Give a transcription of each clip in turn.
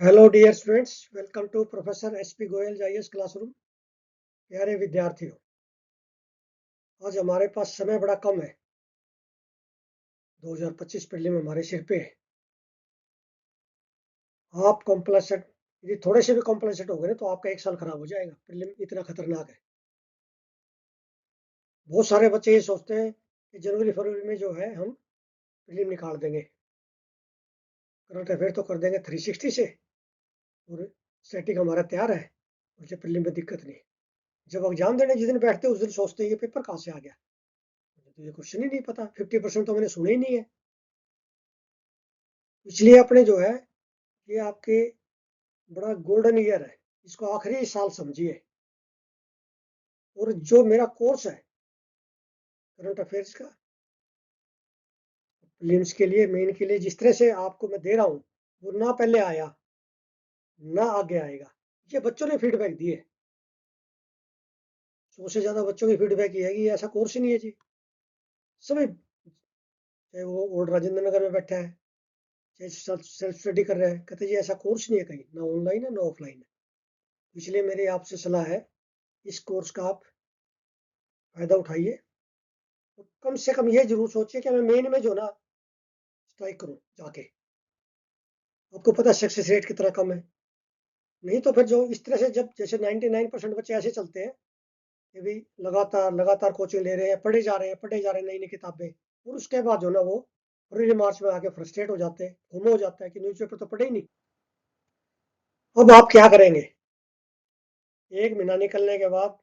Hello dear students, welcome to professor S P Goyal जाइएस classroom. प्यारे विद्यार्थियों, आज हमारे पास समय बड़ा कम है। 2025 प्रीलिम हमारे सिर पे है। आप कॉम्प्लेसेंट, यदि थोड़े से भी कॉम्प्लेसेंट हो गए ना तो आपका एक साल खराब हो जाएगा। प्रीलिम इतना खतरनाक है। बहुत सारे बच्चे ये सोचते हैं कि जनवरी फरवरी में जो है हम प्रीलिम निकाल देंगे, करंट अफेयर तो कर देंगे 360 से, और स्टैटिक हमारा तैयार है, मुझे प्रीलिम में दिक्कत नहीं। जब एग्जाम देने जिस दिन बैठते हैं उस दिन सोचते हैं ये पेपर कहाँ से आ गया, मुझे तो ये क्वेश्चन ही नहीं पता, 50% तो मैंने सुने ही नहीं है। इसलिए अपने जो है, ये आपके बड़ा गोल्डन ईयर है, इसको आखिरी साल समझिए। और जो मेरा कोर्स है करंट अफेयर्स का, प्रीलिम्स के लिए, मेन के लिए, जिस तरह से आपको मैं दे रहा हूँ, वो ना पहले आया ना आगे आएगा। ये बच्चों ने फीडबैक दिए। 100 से ज्यादा बच्चों की फीडबैक ये है कि ऐसा कोर्स ही नहीं है जी। सभी, चाहे वो ओल्ड राजेंद्र नगर में बैठा है, चाहे सेल्फ स्टडी कर रहा है, कहते जी ऐसा कोर्स नहीं है कहीं, ना ऑनलाइन है ना ऑफलाइन है। इसलिए मेरी आपसे सलाह है, इस कोर्स का आप फायदा उठाइए। और कम से कम ये जरूर सोचिए कि मैं मेन में जो ना स्ट्राइक करूँ जाके। आपको पता है सक्सेस रेट कितना कम है। नहीं तो फिर जो इस तरह से, जब जैसे 99% बच्चे ऐसे चलते हैं कि भाई लगातार लगातार कोचिंग ले रहे हैं, पढ़े जा रहे हैं, पढ़े जा रहे हैं नई नई किताबें, और उसके बाद जो ना वो फरवरी मार्च में आके फ्रस्ट्रेट हो जाते हैं, गुम हो जाता है कि न्यूज़पेपर तो पढ़े ही नहीं। अब आप क्या करेंगे? एक महीना निकलने के बाद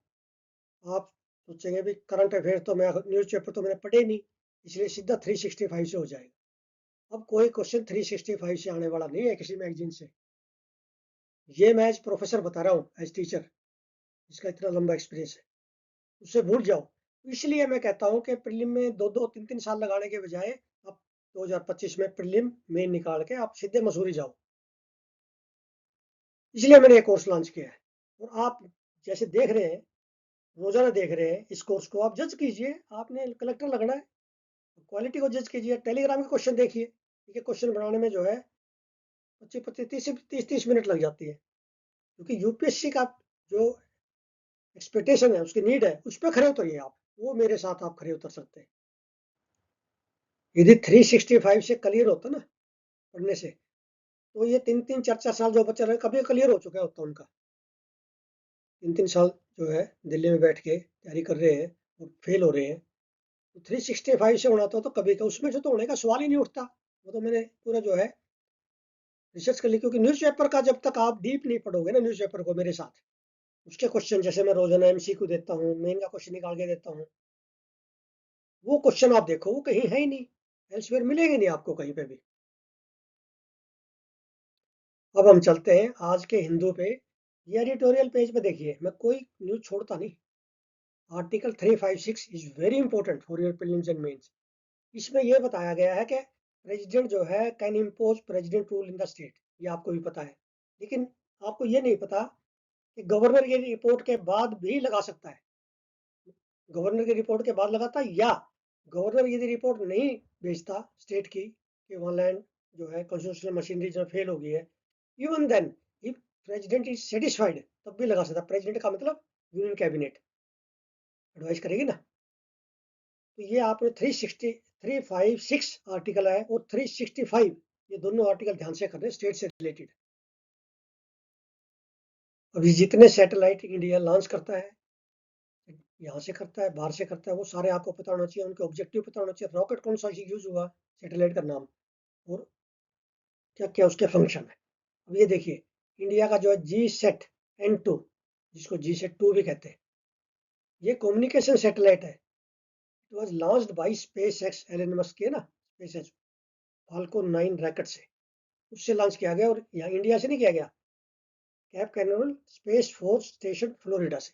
आप सोचेंगे भी करंट अफेयर तो मैं, न्यूज़पेपर तो मैंने पढ़े ही नहीं, इसलिए सीधा 365 से हो जाएगा। अब कोई क्वेश्चन 365 से आने वाला नहीं है किसी मैगजीन से। ये मैं एज प्रोफेसर बता रहा हूँ, एज टीचर, इसका इतना लंबा एक्सपीरियंस है। उससे भूल जाओ। इसलिए मैं कहता हूँ कि प्रीलिम में दो दो तीन तीन साल लगाने के बजाय आप 2025 में प्रीलिम मेन निकाल के आप सीधे मसूरी जाओ। इसलिए मैंने ये कोर्स लॉन्च किया है। और आप जैसे देख रहे हैं, रोजाना देख रहे हैं, इस कोर्स को आप जज कीजिए। आपने कलेक्टर लगना है, क्वालिटी को जज कीजिए। टेलीग्राम के क्वेश्चन देखिए, ये क्वेश्चन बनाने में जो है 25 25 30 30 मिनट लग जाती है, क्योंकि यूपीएससी का जो एक्सपेक्टेशन है, उसकी नीड है, उस पर खड़े उतरिए आप। वो मेरे साथ आप खड़े उतर सकते हैं। यदि 365 से क्लियर होता ना पढ़ने से, तो ये 3 3 4 4 साल जो बच्चे रहे कभी क्लियर हो चुका होता उनका। 3 3 साल जो है दिल्ली में बैठ के तैयारी कर रहे हैं और फेल हो रहे हैं, तो 365 से होना तो कभी का उसमें से तो होने का सवाल ही नहीं उठता। वो तो मैंने पूरा जो है रिसर्च कर लिया, क्योंकि न्यूज़पेपर का जब तक आप डीप नहीं पढ़ोगे ना न्यूज़पेपर को मेरे साथ, उसके क्वेश्चन जैसे मैं रोजाना एमसीक्यू देता हूँ, मेन का क्वेश्चन निकाल के देता हूँ, वो क्वेश्चन आप देखो वो कहीं है ही नहीं, एल्सवेयर मिलेंगे नहीं आपको कहीं पे भी। अब हम चलते हैं आज के हिंदू पे। ये एडिटोरियल पेज पे देखिए, मैं कोई न्यूज छोड़ता नहीं। Article 356 is very important for your prelims and mains. इसमें यह बताया गया है कि प्रेसिडेंट जो है can impose president rule in the state. ये आपको भी पता है, लेकिन आपको ये नहीं पता कि गवर्नर की रिपोर्ट के बाद भी लगा सकता है। गवर्नर की रिपोर्ट के बाद लगाता है, या गवर्नर यदि रिपोर्ट नहीं भेजता स्टेट की कि वहाँ लैंड जो है कॉन्स्टिट्यूशनल मशीनरी जो फेल हो गई है, even then if president is satisfied तब भी लगा सकता। प्रेसिडेंट का मतलब यूनियन कैबिनेट एडवाइस करेगी ना। तो ये आपने 360 356 आर्टिकल है और 365, ये दोनों आर्टिकल ध्यान से करने, स्टेट से रिलेटेड। अभी जितने सैटेलाइट इंडिया लॉन्च करता है, यहाँ से करता है बाहर से करता है, वो सारे आपको पता होना चाहिए, उनके ऑब्जेक्टिव पता होना चाहिए, रॉकेट कौन सा यूज हुआ, सैटेलाइट का नाम, और क्या क्या उसके फंक्शन है। अब ये देखिए, इंडिया का जो है GSAT-N2, जिसको GSAT-2 भी कहते हैं, ये कम्युनिकेशन सैटेलाइट है। It was launched by SpaceX, Elon Musk के ना, स्पेस एक्स, फाल्कन 9 रॉकेट से, उससे लॉन्च किया गया। और यहाँ इंडिया से नहीं किया गया, Cape Canaveral space force station Florida से।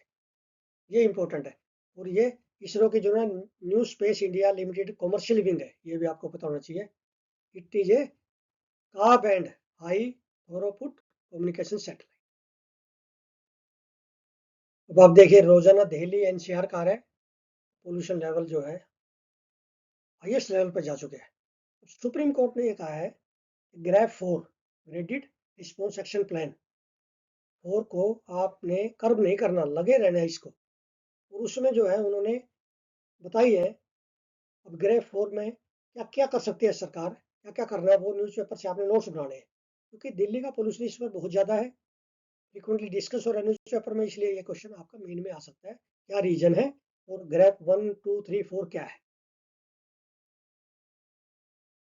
ये इंपॉर्टेंट है। और ये इसरो की जो है new space India limited commercial wing है, ये भी आपको पता होना चाहिए। इट इज ए का बैंड हाई थोरोपुट कम्युनिकेशन सैटेलाइट। अब आप देखिए, रोजाना दिल्ली एनसीआर कार है, पोल्यूशन लेवल जो है हाईएस्ट लेवल पर जा चुके हैं। सुप्रीम कोर्ट ने ये कहा है, ग्रैफ 4 रेडिड रिस्पॉन्स एक्शन प्लान 4 को आपने कर्व नहीं करना, लगे रहना है इसको। और उसमें जो है उन्होंने बताई है अब ग्रेफ 4 में क्या क्या कर सकती है सरकार, क्या क्या करना है, वो न्यूज़पेपर से आपने नोट्स बनाने हैं, क्योंकि दिल्ली का पोल्यूशन इस पर बहुत ज़्यादा है, फ्रिक्वेंटली डिस्कस हो रहा है न्यूज़पेपर में, इसलिए ये क्वेश्चन आपका मेन में आ सकता है, क्या रीजन है और ग्रेफ 1 2 3 4 क्या है।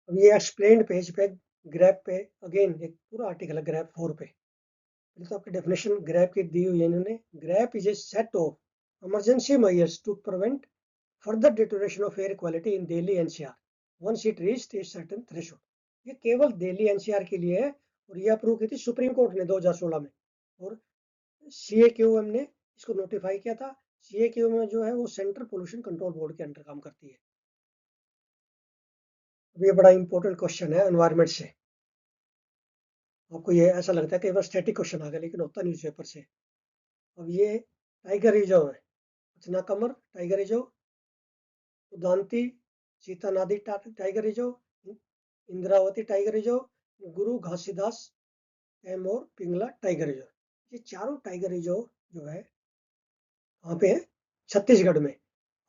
अब ये एक्सप्लेन्ड पेज पे ग्रेफ पे अगेन एक पूरा आर्टिकल है ग्रेफ 4 पे। पहले तो आपकी डेफिनेशन ग्रेफ की दी हुई है इन्होंने। GRAP is a set of emergency measures to prevent further deterioration of air quality in Delhi NCR once it reached a certain threshold। ये केवल दिल्ली एनसीआर के लिए है और ये अप्रूव की थी सुप्रीम कोर्ट ने 2016 में, और सीएक्यूएम ने इसको नोटिफाई किया था। सीएक्यूएम में जो है वो सेंट्रल पोल्यूशन कंट्रोल बोर्ड के अंडर काम करती है। अब ये बड़ा इंपॉर्टेंट क्वेश्चन है एनवायरमेंट से। आपको ये ऐसा लगता है कि बस स्टैटिक क्वेश्चन आ गया, लेकिन होता न्यूज़पेपर से। अब ये टाइगर रिजर्व है, पचनाकमर टाइगर रिजर्व, उदांती सीता नदी tiger reserve, Indravati tiger reserve, गुरु घासीदास कैमोर पिंगला टाइगर रिजर्व। ये चारों टाइगर रिजर्व जो है वहाँ पे है छत्तीसगढ़ में।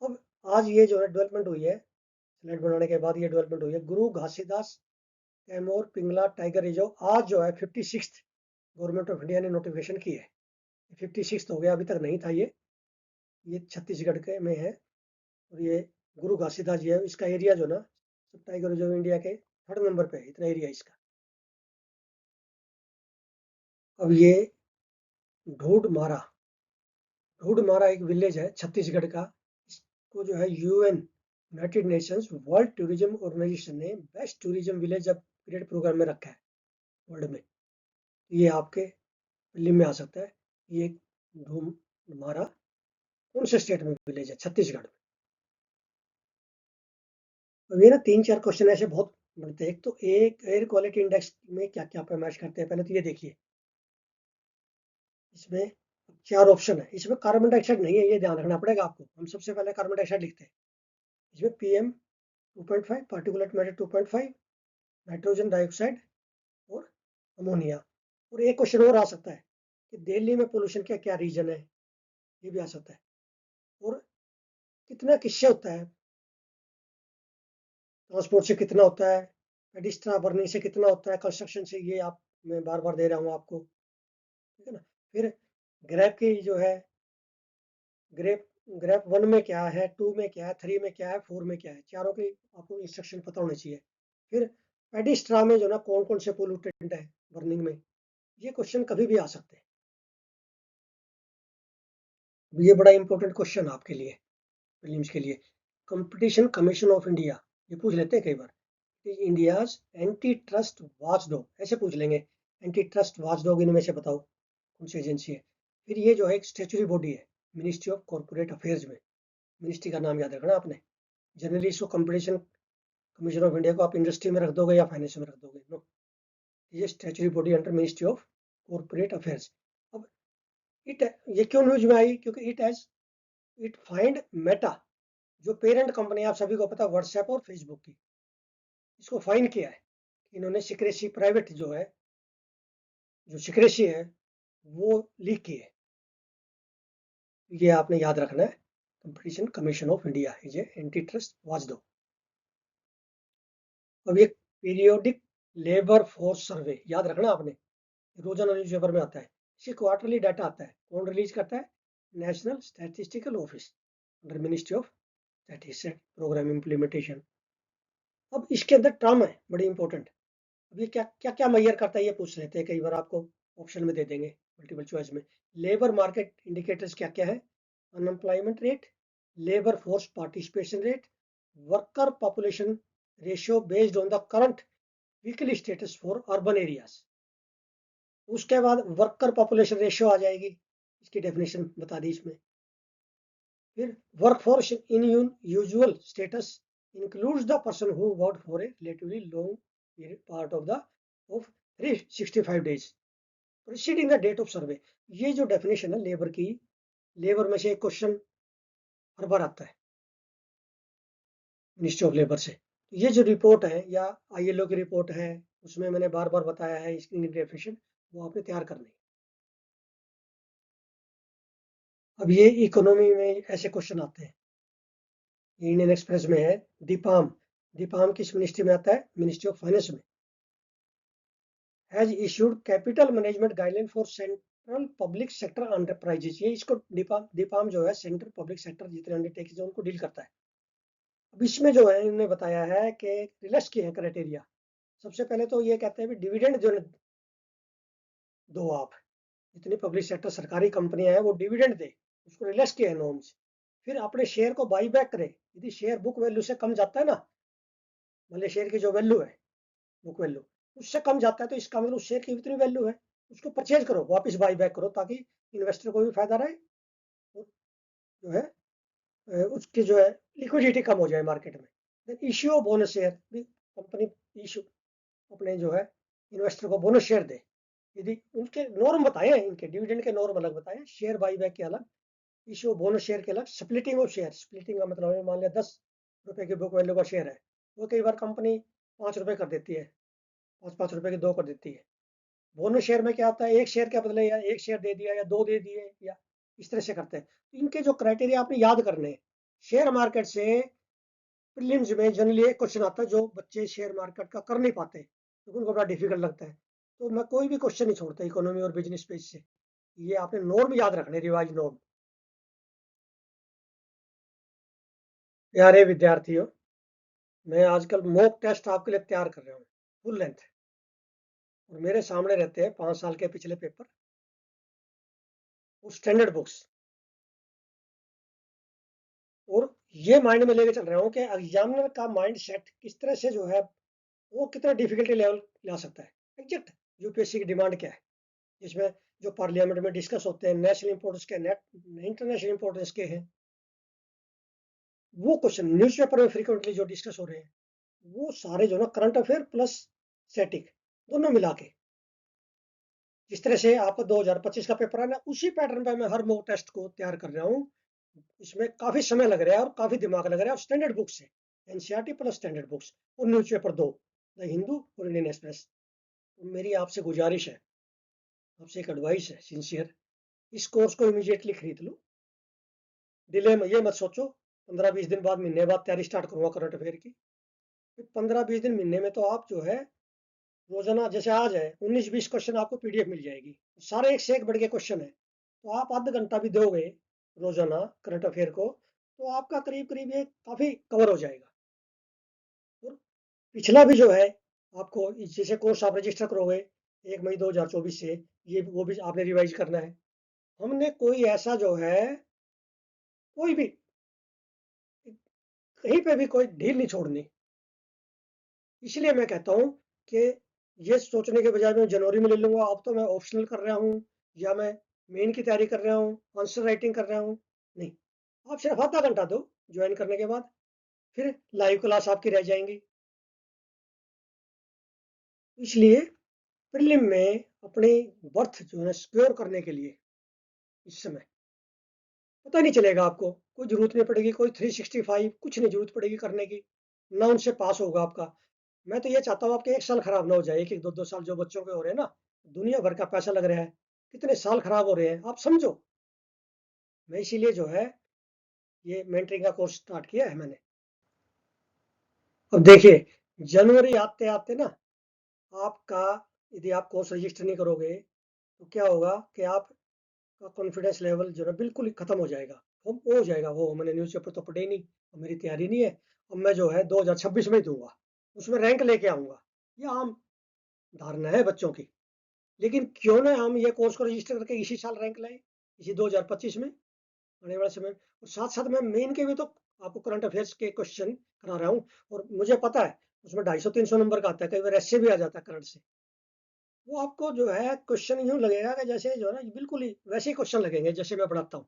अब आज ये जो है डेवलपमेंट हुई है, स्लेट बनाने के बाद ये डेवलपमेंट हुई है। गुरु घासीदास कैमोर पिंगला टाइगर रिजर्व आज जो है 56th गवर्नमेंट ऑफ इंडिया ने नोटिफिकेशन की है। 56th हो गया, अभी तक नहीं था ये छत्तीसगढ़ के में है। और ये गुरु घासीदास जी है, इसका एरिया जो ना सब टाइगर रिजर्व इंडिया के 3rd नंबर पे है, इतना एरिया इसका। अब ये ढूढ़मारा, ढूढ़मारा एक विलेज है छत्तीसगढ़ का। इसको जो है UN united nations world tourism organisation ने best tourism village upgrade programme में रखा है वर्ल्ड में। ये आपके दिल्ली में आ सकता है। ये ढूढ़मारा कौन से स्टेट में विलेज है? छत्तीसगढ़ में। अब ये ना 3-4 क्वेश्चन ऐसे बहुत बनते हैं। एक तो एक एयर क्वालिटी इंडेक्स में क्या क्या पैमाइश करते हैं, पहले तो ये देखिए। इसमें 4 ऑप्शन है, इसमें कार्बन डाइऑक्साइड नहीं है, ये ध्यान रखना पड़ेगा आपको। हम सबसे पहले कार्बन डाइऑक्साइड लिखते हैं। इसमें PM 2.5, particulate matter 2.5, nitrogen dioxide और अमोनिया। और एक क्वेश्चन और आ सकता है कि दिल्ली में पोल्यूशन का क्या रीजन है, ये भी आ सकता है। और कितना किससे होता है, ट्रांसपोर्ट से कितना होता है, एडिस्ट्रा बर्निंग से कितना होता है, कंस्ट्रक्शन से, ये आप मैं बार बार दे रहा हूँ आपको, ठीक है ना। फिर ग्रेप की जो है ग्रेप ग्रेप 1 में क्या है, 2 में क्या है, 3 में क्या है, 4 में क्या है, चारों की आपको इंस्ट्रक्शन पता होने चाहिए। फिर एडिस्ट्रा में जो ना कौन कौन से पोल्यूटेंट है बर्निंग में, ये क्वेश्चन कभी भी आ सकते हैं। ये बड़ा इंपॉर्टेंट क्वेश्चन आपके लिए, प्रीलिम्स के लिए। कंपटीशन कमीशन ऑफ इंडिया, ये पूछ लेते हैं कई बार। इंडियाज एंटी ट्रस्ट वॉचडॉग, ऐसे पूछ लेंगे। एंटी ट्रस्ट वॉचडॉग इनमें से बताओ कौन सी एजेंसी है। फिर ये जो है एक स्टेचुरी बॉडी है, मिनिस्ट्री ऑफ कॉर्पोरेट अफेयर्स में। मिनिस्ट्री का नाम याद रखना आपने। जनरली इसको कंपटीशन कमीशन ऑफ इंडिया को आप इंडस्ट्री में रख दोगे या फाइनेंस में रख दोगे, नो। ये statutory body under Ministry of corporate affairs. अब इट, ये क्यों न्यूज में आई, क्योंकि इट फाइंड मेटा, जो पेरेंट कंपनी आप सभी को पता है व्हाट्सएप और फेसबुक की, इसको फाइन किया है। इन्होंने सिक्रेसी प्राइवेट जो है, जो सिक्रेसी है वो लीक की है। ये आपने याद रखना है। Competition commission of India is a anti trust watchdog. अब ये पीरियोडिक लेबर फोर्स सर्वे याद रखना आपने, रोजाना न्यूज़पेपर में आता है। इसे क्वार्टरली डाटा आता है, कौन रिलीज करता है? National Statistical Office under Ministry of Statistics Programme Implementation. अब इसके अंदर टर्म है बड़ी इंपॉर्टेंट। अब ये क्या क्या क्या मैयर करता है, ये पूछ लेते हैं, कई बार आपको ऑप्शन में दे देंगे मल्टीपल चॉइस में। लेबर मार्केट इंडिकेटर्स क्या क्या है? Unemployment rate, labour force participation rate, worker population ratio based on the current weekly status for urban areas. उसके बाद वर्कर पॉपुलेशन रेशियो आ जाएगी, इसकी डेफिनेशन बता दी इसमें। फिर workforce in usual status includes the person who worked for a relatively long part of 365 days preceding the date of survey। ये जो definition है लेबर की, लेबर में से एक क्वेश्चन हर बार आता है मिनिस्ट्री ऑफ लेबर से। ये जो रिपोर्ट है या आईएलओ की रिपोर्ट है, उसमें मैंने बार बार बताया है इसकी डेफिनेशन। वो आपने तैयार करनी है। अब ये इकोनॉमी में ऐसे क्वेश्चन आते हैं। इंडियन एक्सप्रेस में है, दीपाम। दीपाम किस मिनिस्ट्री में आता है? मिनिस्ट्री ऑफ फाइनेंस में। Has issued capital management guideline for central public sector enterprises. ये इसको दीपाम दीपाम जो है सेंट्रल पब्लिक सेक्टर जितने अंडरटेकिंग उनको डील करता है। अब इसमें जो है इन्होंने बताया है कि रिलैक्स किए हैं क्राइटेरिया। सबसे पहले तो ये कहते हैं भी डिविडेंड जो दो आप, जितनी पब्लिक सेक्टर सरकारी कंपनियां हैं वो डिविडेंड दे, उसको रिलैक्स किया है नॉर्म्स। फिर अपने शेयर को बाई बैक करे, यदि शेयर बुक वैल्यू से कम जाता है ना, मतलब शेयर की जो वैल्यू है, बुक वैल्यू उससे कम जाता है, तो इसका मतलब उस शेयर की इतनी वैल्यू है, उसको परचेज करो, वापस बाई बैक करो, ताकि इन्वेस्टर को भी फायदा रहे और जो है उसकी जो है लिक्विडिटी कम हो जाए मार्केट में। Then issue of bonus share, company issue अपने जो है इन्वेस्टर को बोनस शेयर दे। यदि उनके नॉर्म बताए हैं, इनके डिविडेंड के नॉर्म अलग बताए हैं, शेयर बाई बैक के अलग, इशू बोनस शेयर के अलग, स्प्लिटिंग ऑफ शेयर, स्प्लिटिंग का मतलब है मान लिया 10 रुपए की बुक वैल्यू का शेयर है, वो कई बार कंपनी 5 रुपए कर देती है, 5-5 रुपए के दो कर देती है। बोनस शेयर में क्या होता है, एक शेयर के बदले या एक शेयर दे दिया या दो दे दिए, या इस तरह से करते हैं। तो इनके जो क्राइटेरिया आपने याद करने हैं। शेयर मार्केट से प्रीलिम्स में जनरली एक क्वेश्चन आता है जो बच्चे शेयर मार्केट का कर नहीं पाते, तो उनको बड़ा डिफिकल्ट लगता है। तो मैं कोई भी क्वेश्चन नहीं छोड़ता इकोनॉमी और बिजनेस पेज से। ये आपने नॉर्म याद रखने, रिवाइज नॉर्म। प्यारे विद्यार्थियों, मैं आजकल मॉक टेस्ट आपके लिए तैयार कर रहा हूँ, फुल लेंथ। और मेरे सामने रहते हैं 5 साल के पिछले पेपर और स्टैंडर्ड बुक्स। और ये माइंड में लेके चल रहा हूँ कि एग्जामिनर का माइंड सेट किस तरह से जो है वो कितना डिफिकल्टी लेवल ला सकता है। एग्जैक्ट यूपीएससी की डिमांड क्या है, इसमें जो पार्लियामेंट में डिस्कस होते हैं, नेशनल इंपोर्टेंस के, नेट इंटरनेशनल इंपोर्टेंस के हैं, वो क्वेश्चन न्यूज़पेपर में फ्रीक्वेंटली जो डिस्कस हो रहे हैं, वो सारे जो ना करंट अफेयर प्लस स्टैटिक दोनों मिला के, जिस तरह से आपका 2025 का पेपर है ना, उसी पैटर्न पे मैं हर मॉक टेस्ट को तैयार कर रहा हूँ। इसमें काफी समय लग रहा है और काफी दिमाग लग रहा है, और स्टैंडर्ड बुक्स है, एनसीईआरटी प्लस स्टैंडर्ड बुक्स और न्यूज़पेपर दो, द हिंदू और इंडियन एक्सप्रेस। तो मेरी आपसे गुजारिश है, आपसे एक एडवाइस है सिंसियर, इस कोर्स को इमीडिएटली खरीद लो। डिले में ये मत सोचो 15-20 दिन बाद, महीने बाद तैयारी स्टार्ट करूंगा करंट अफेयर की। 15-20 दिन, महीने में तो आप जो है रोजाना, जैसे आज है 19-20 क्वेश्चन आपको पीडीएफ मिल जाएगी, सारे एक से एक बढ़ के क्वेश्चन है। तो आप आधा घंटा भी दोगे रोजाना करंट अफेयर को, तो आपका करीब करीब ये काफी कवर हो जाएगा। और पिछला भी जो है आपको जैसे कोर्स आप रजिस्टर करोगे 1 मई 2024 से, ये वो भी आपने रिवाइज करना है। हमने कोई ऐसा जो है कोई भी कहीं पे भी कोई ढील नहीं छोड़नी। इसलिए मैं कहता हूँ कि ये सोचने के बजाय मैं जनवरी में ले लूंगा, अब तो मैं ऑप्शनल कर रहा हूँ, या मैं मेन की तैयारी कर रहा हूँ, आंसर राइटिंग कर रहा हूँ। नहीं, आप सिर्फ आधा घंटा दो ज्वाइन करने के बाद, फिर लाइव क्लास आपकी रह जाएंगी। इसलिए प्रीलिम में अपनी बर्थ जो है सिक्योर करने के लिए इस समय पता नहीं चलेगा आपको, कोई जरूरत नहीं पड़ेगी, कोई 365 कुछ नहीं जरूरत पड़ेगी करने की, ना उनसे पास होगा आपका। मैं तो ये चाहता हूँ आपके 1 साल खराब ना हो जाए, एक एक 2-2 साल जो बच्चों के हो रहे हैं ना, दुनिया भर का पैसा लग रहा है, कितने साल खराब हो रहे हैं आप समझो। मैं इसीलिए जो है ये मेंटरिंग का कोर्स स्टार्ट किया है मैंने। अब देखिए, जनवरी आते आते ना आपका, यदि आप कोर्स रजिस्टर नहीं करोगे तो क्या होगा कि आपका कॉन्फिडेंस लेवल जो है बिल्कुल ही खत्म हो जाएगा। वो हो जाएगा, वो मैंने न्यूज़पेपर तो पढ़े ही नहीं और मेरी तैयारी नहीं है, अब मैं जो है 2026 में ही दूंगा, उसमें रैंक लेके आऊंगा। ये आम धारणा है बच्चों की। लेकिन क्यों ना हम ये कोर्स को रजिस्टर करके इसी साल रैंक लाए, इसी 2025 में, आने वाले समय। और साथ साथ मैं मेन के भी तो आपको करंट अफेयर्स के क्वेश्चन करा रहा हूँ, और मुझे पता है उसमें 250-300 नंबर का आता है, कई बार ऐसे भी आ जाता है करंट से। वो आपको जो है क्वेश्चन यूं लगेगा कि जैसे जो है ना बिल्कुल ही वैसे ही क्वेश्चन लगेंगे जैसे मैं पढ़ाता हूँ,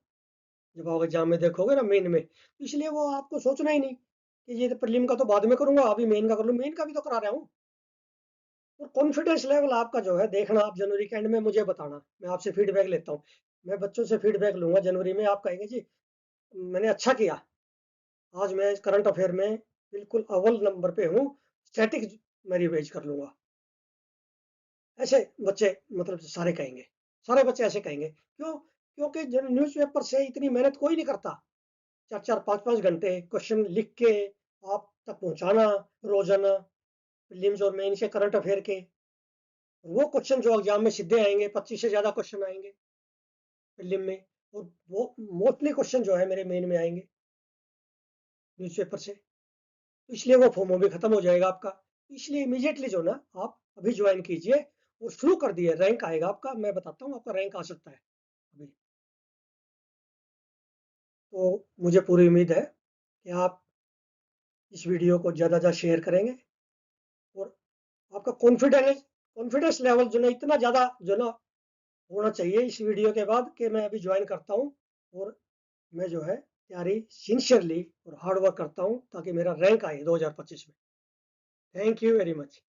जब आप एग्जाम में देखोगे ना मेन में, तो इसलिए वो आपको सोचना ही नहीं कि ये तो प्रीलिम का तो बाद में करूंगा, अभी मेन का कर लूँ, मेन का भी तो करा रहा हूँ। और कॉन्फिडेंस लेवल आपका जो है देखना, आप जनवरी के एंड में मुझे बताना, मैं आपसे फीडबैक लेता हूँ। मैं बच्चों से फीडबैक लूंगा जनवरी में, आप कहेंगे जी मैंने अच्छा किया, आज मैं करंट अफेयर में बिल्कुल अव्वल नंबर पे हूँ, स्टैटिक मैं रिवाइज कर लूंगा। ऐसे बच्चे मतलब सारे कहेंगे, सारे बच्चे ऐसे कहेंगे। क्यों? क्योंकि जो न्यूज़पेपर से इतनी मेहनत कोई नहीं करता। 4-4 5-5 घंटे क्वेश्चन लिख के आप तक पहुंचाना रोजाना, प्रीलिम्स और मेंस के करंट अफेयर के। वो क्वेश्चन जो एग्जाम में सीधे आएंगे, 25 से ज्यादा क्वेश्चन आएंगे प्रीलिम में, और वो मोस्टली क्वेश्चन जो है मेरे मेन में आएंगे न्यूज़पेपर से। तो इसलिए वो फोमो भी खत्म हो जाएगा आपका। इसलिए इमीडिएटली जो ना आप अभी ज्वाइन कीजिए और शुरू कर दिए, रैंक आएगा आपका, मैं बताता हूँ आपका रैंक आ सकता है अभी। तो मुझे पूरी उम्मीद है कि आप इस वीडियो को ज़्यादा ज़्यादा शेयर करेंगे, और आपका कॉन्फिडेंस लेवल जो ना इतना ज़्यादा जो ना होना चाहिए इस वीडियो के बाद कि मैं अभी ज्वाइन करता हूँ, और मैं जो है तैयारी सिंसियरली और हार्ड वर्क करता हूँ ताकि मेरा रैंक आए 2025 में। Thank you very much.